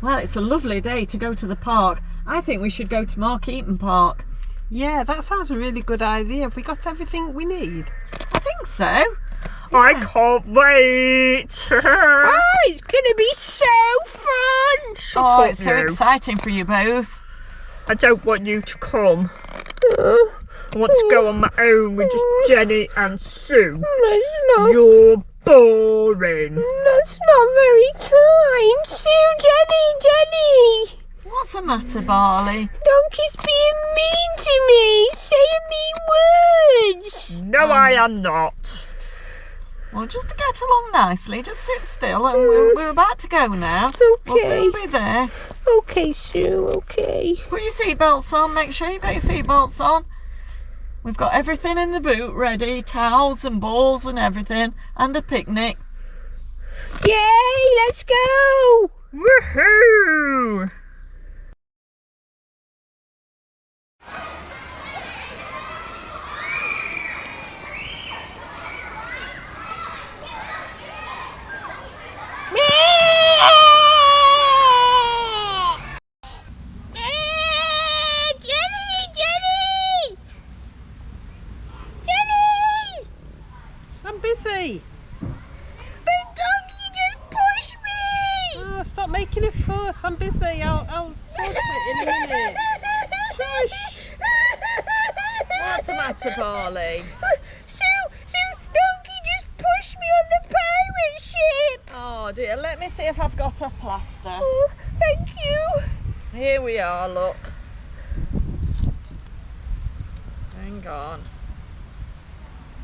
Well, it's a lovely day to go to the park. I think we should go to Mark Eaton Park. Yeah, that sounds a really good idea. Have we got everything we need? I think so. Yeah. I can't wait! Oh, it's gonna be so fun! Shut Oh, up, it's so you. exciting for you both. I don't want you to come. I want to go on my own with just Jenny and Sue. That's not, You're boring. that's not very kind. Sue, Jenny! What's the matter, Barley? Donkey's being mean to me, saying mean words. No, I am not. Well, just to get along nicely, just sit still and we're about to go now. We'll soon be there. Okay, Sue, okay. Put your seatbelts on, make sure you've got your seatbelts on. We've got everything in the boot ready, towels and balls and everything, and a picnic. Yay, let's go! Woohoo! I'm busy. The donkey just pushed me! Oh, stop making a fuss. I'm busy. I'll sort it in a minute. Shush. What's the matter, Barley? Sue, donkey just pushed me on the pirate ship! Oh dear, let me see if I've got a plaster. Oh, thank you. Here we are, look. Hang on.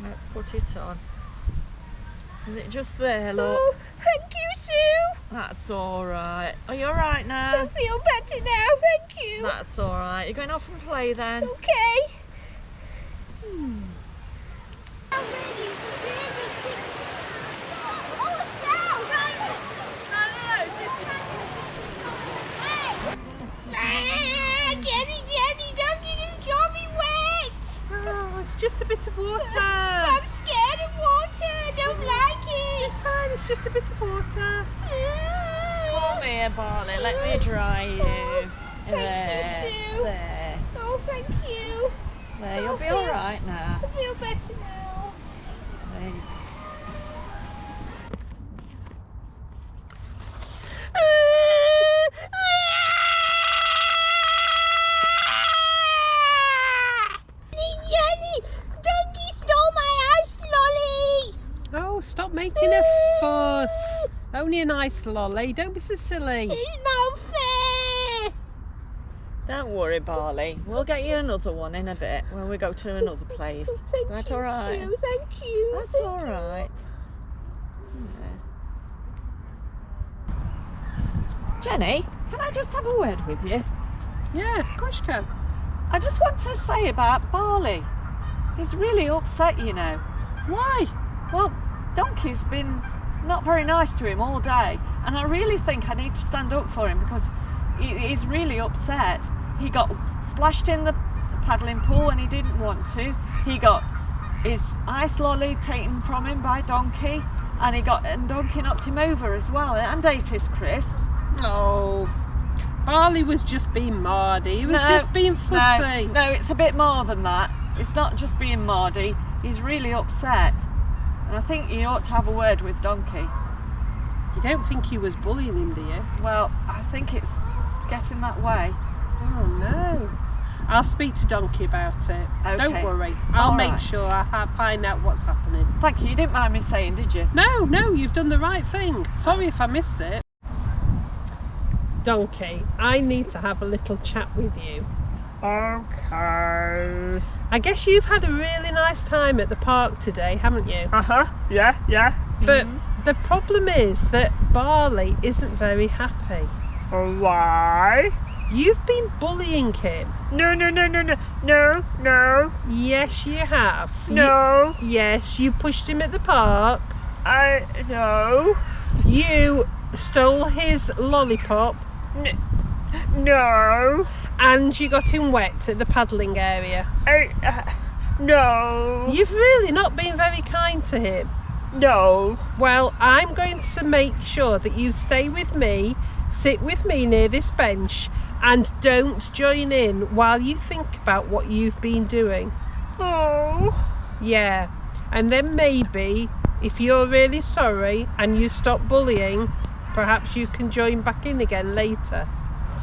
Let's put it on. Is it just there, look? Oh, thank you, Sue. That's alright. Are you alright I now? feel better now, thank you. That's alright. You're going off and play then? Okay. Jenny, donkey just got me wet. Oh, it's just a bit of water. I'm scared of water. I don't like it. It's fine. It's just a bit of water. Come here, Barley. Let me dry you. Thank There. you, Sue. There. Oh, thank you. There. You'll be alright now. I feel better now. There you go. Jenny, donkey stole my ice lolly. Oh, stop making a fuss. Only a nice lolly. Don't be so silly. It's not fair. Don't worry, Barley. We'll get you another one in a bit when we go to another place. Is Thank that you, alright? Sue. Thank you. That's Thank you. alright. Jenny, can I just have a word with you? Yeah, of course you can. I just want to say about Barley. He's really upset, you know. Why? Well, Donkey's been not very nice to him all day, and I really think I need to stand up for him because he's really upset. He got splashed in the paddling pool and he didn't want to. He got his ice lolly taken from him by Donkey, and Donkey knocked him over as well and ate his crisps. Oh, Barley was just being mardy. He was just being fussy. No, it's a bit more than that. It's not just being mardy. He's really upset. And I think you ought to have a word with Donkey. You don't think he was bullying him, do you? Well, I think it's getting that way. Oh no. I'll speak to Donkey about it. Okay. Don't worry. I'll All make right. sure I find out what's happening. Thank you. You didn't mind me saying, did you? No, you've done the right thing. Sorry if I missed it. Donkey, I need to have a little chat with you. Okay. I guess you've had a really nice time at the park today, haven't you? Yeah. But the problem is that Barley isn't very happy. Why? You've been bullying him. No. Yes, you have. No. Yes, you pushed him at the park. No. You stole his lollipop. No. And you got him wet at the paddling area. No. You've really not been very kind to him. No. Well, I'm going to make sure that you stay with me, sit with me near this bench, and don't join in while you think about what you've been doing. Oh. Yeah, and then maybe, if you're really sorry and you stop bullying, perhaps you can join back in again later.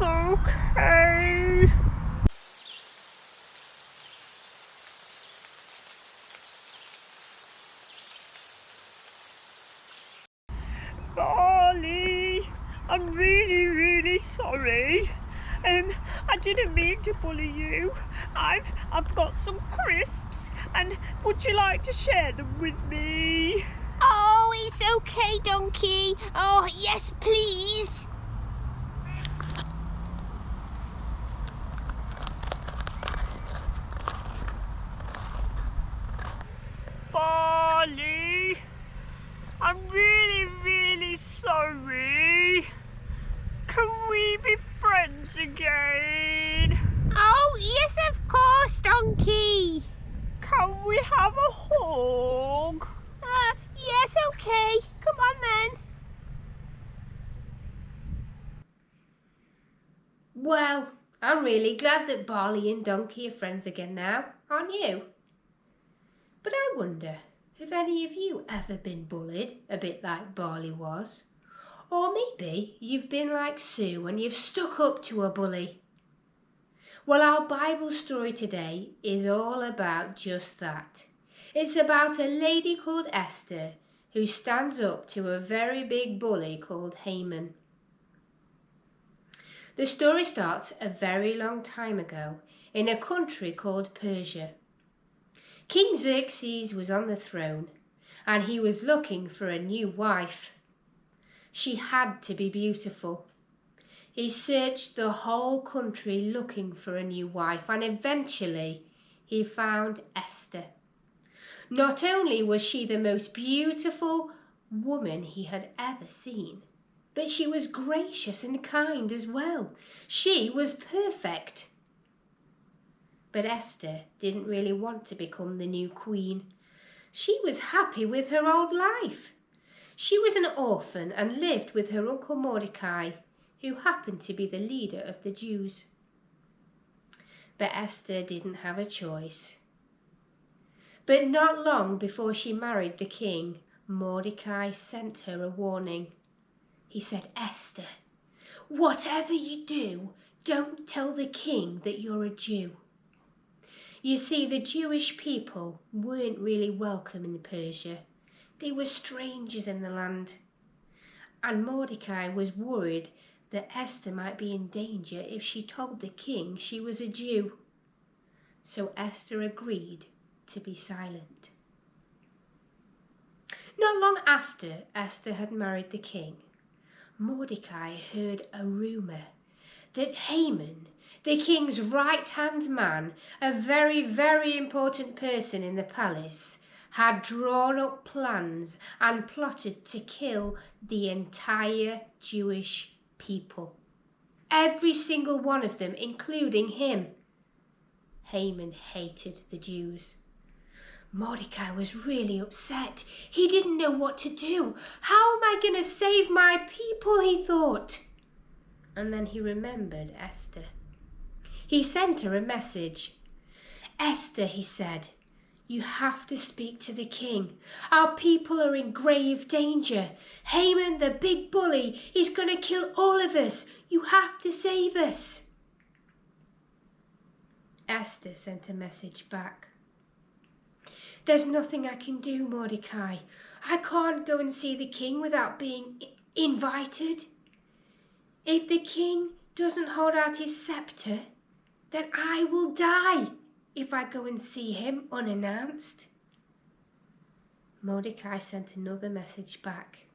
Okay. Barley, I'm really, really sorry. I didn't mean to bully you. I've got some crisps, and would you like to share them with me? Oh, it's okay, Donkey. Oh, yes, please. Barley, I'm really, really sorry. Can we be friends again? Oh, yes, of course, Donkey. Can we have a hug? Yes, okay. Come on then. Well, I'm really glad that Barley and Donkey are friends again now, aren't you? But I wonder, have any of you ever been bullied a bit like Barley was? Or maybe you've been like Sue and you've stuck up to a bully. Well, our Bible story today is all about just that. It's about a lady called Esther who stands up to a very big bully called Haman. The story starts a very long time ago in a country called Persia. King Xerxes was on the throne and he was looking for a new wife. She had to be beautiful. He searched the whole country looking for a new wife, and eventually he found Esther. Not only was she the most beautiful woman he had ever seen, but she was gracious and kind as well. She was perfect. But Esther didn't really want to become the new queen. She was happy with her old life. She was an orphan and lived with her uncle Mordecai, who happened to be the leader of the Jews. But Esther didn't have a choice. But not long before she married the king, Mordecai sent her a warning. He said, "Esther, whatever you do, don't tell the king that you're a Jew." You see, the Jewish people weren't really welcome in Persia. They were strangers in the land. And Mordecai was worried that Esther might be in danger if she told the king she was a Jew. So Esther agreed to be silent. Not long after Esther had married the king, Mordecai heard a rumour that Haman, the king's right-hand man, a very, very important person in the palace, had drawn up plans and plotted to kill the entire Jewish people. Every single one of them, including him. Haman hated the Jews. Mordecai was really upset. He didn't know what to do. How am I going to save my people, he thought. And then he remembered Esther. He sent her a message. "Esther," he said, "you have to speak to the king. Our people are in grave danger. Haman, the big bully, is going to kill all of us. You have to save us." Esther sent a message back. "There's nothing I can do, Mordecai. I can't go and see the king without being invited. If the king doesn't hold out his scepter, then I will die if I go and see him unannounced." Mordecai sent another message back.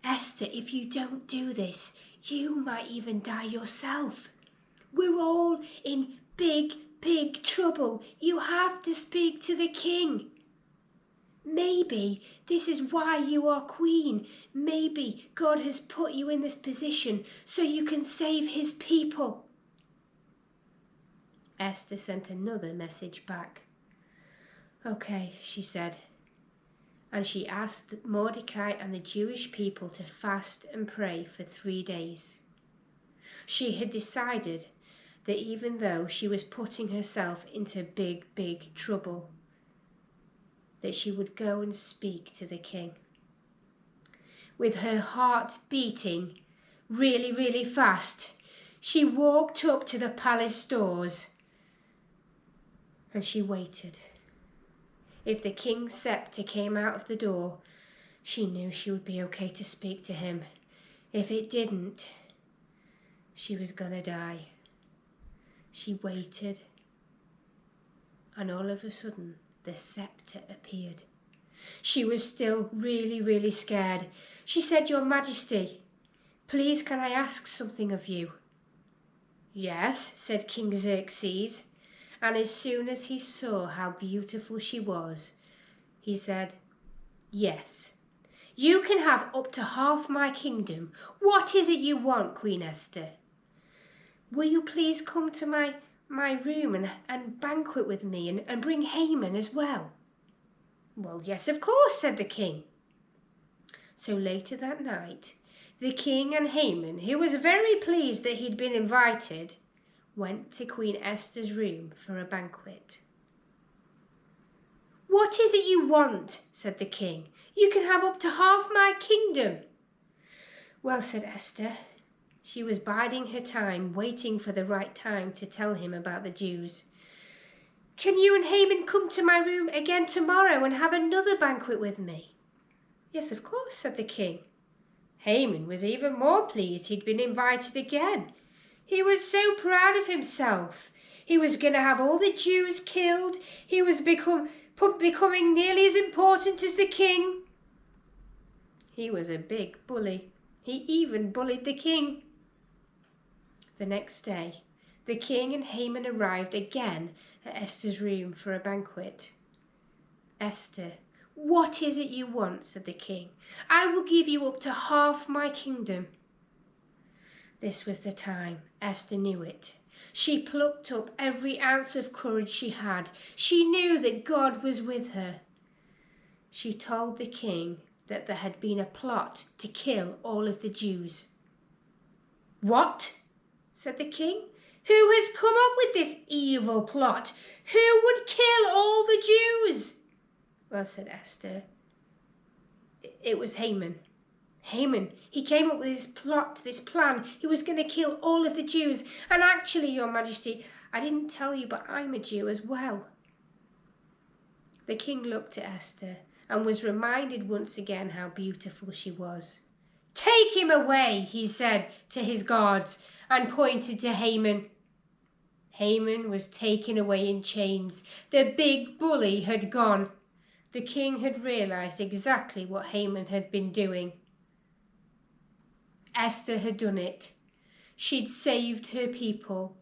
"Esther, if you don't do this, you might even die yourself. We're all in big, big trouble. You have to speak to the king. Maybe this is why you are queen. Maybe God has put you in this position so you can save his people." Esther sent another message back. "Okay," she said, and she asked Mordecai and the Jewish people to fast and pray for 3 days. She had decided that even though she was putting herself into big trouble, that she would go and speak to the king. With her heart beating really fast, she walked up to the palace doors and she waited. If the king's scepter came out of the door, she knew she would be okay to speak to him. If it didn't, she was gonna die. She waited, and all of a sudden, the scepter appeared. She was still really scared. She said, "Your Majesty, please can I ask something of you?" "Yes," said King Xerxes, and as soon as he saw how beautiful she was, he said, "Yes, you can have up to half my kingdom. What is it you want, Queen Esther? Will you please come to my room and banquet with me and bring Haman as well?" "Well, yes, of course," said the king. So later that night, the king and Haman, who was very pleased that he'd been invited, went to Queen Esther's room for a banquet. "What is it you want?" said the king. "You can have up to half my kingdom." "Well," said Esther. She was biding her time, waiting for the right time to tell him about the Jews. "Can you and Haman come to my room again tomorrow and have another banquet with me?" "Yes, of course," said the king. Haman was even more pleased he'd been invited again. He was so proud of himself. He was going to have all the Jews killed. He was becoming nearly as important as the king. He was a big bully. He even bullied the king. The next day, the king and Haman arrived again at Esther's room for a banquet. "Esther, what is it you want?" said the king. "I will give you up to half my kingdom." This was the time. Esther knew it. She plucked up every ounce of courage she had. She knew that God was with her. She told the king that there had been a plot to kill all of the Jews. "What?" said the king. "Who has come up with this evil plot? Who would kill all the Jews?" "Well," said Esther, "it was Haman. Haman, he came up with this plan. He was going to kill all of the Jews. And actually, Your Majesty, I didn't tell you, but I'm a Jew as well." The king looked at Esther and was reminded once again how beautiful she was. "Take him away," he said to his guards, and pointed to Haman. Haman was taken away in chains. The big bully had gone. The king had realized exactly what Haman had been doing. Esther had done it. She'd saved her people.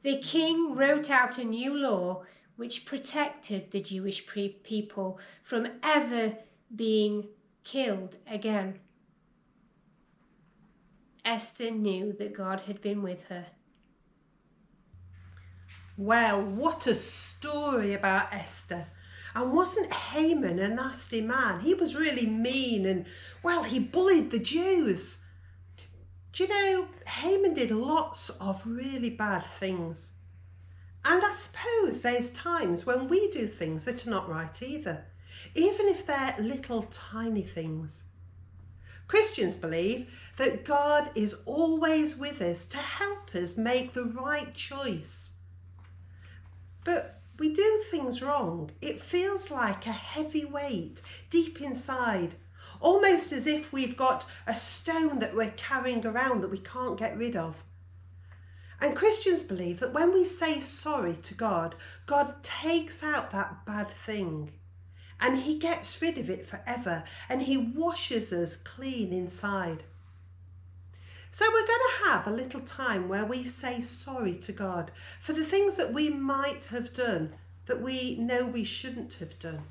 The king wrote out a new law which protected the Jewish people from ever being killed again. Esther knew that God had been with her. Well, what a story about Esther. And wasn't Haman a nasty man? He was really mean and, well, he bullied the Jews. Do you know, Haman did lots of really bad things. And I suppose there's times when we do things that are not right either, even if they're little tiny things. Christians believe that God is always with us to help us make the right choice. But we do things wrong. It feels like a heavy weight deep inside, almost as if we've got a stone that we're carrying around that we can't get rid of. And Christians believe that when we say sorry to God, God takes out that bad thing and he gets rid of it forever and he washes us clean inside. So we're going to have a little time where we say sorry to God for the things that we might have done that we know we shouldn't have done.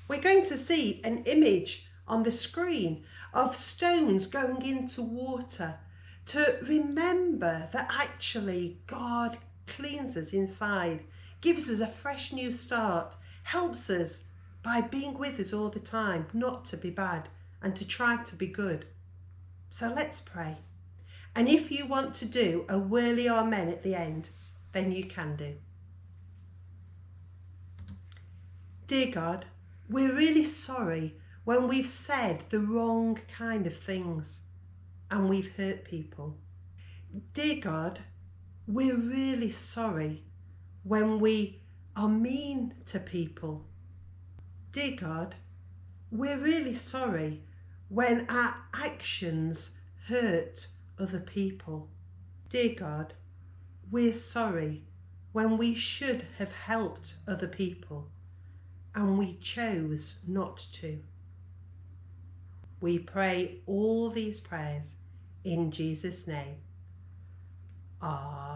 We're going to see an image on the screen of stones going into water to remember that actually God cleans us inside, gives us a fresh new start, helps us by being with us all the time, not to be bad and to try to be good. So let's pray. And if you want to do a whirly amen at the end, then you can do. Dear God, we're really sorry when we've said the wrong kind of things and we've hurt people. Dear God, we're really sorry when we are mean to people. Dear God, we're really sorry when our actions hurt other people. Dear God, we're sorry when we should have helped other people and we chose not to. We pray all these prayers in Jesus' name. Amen.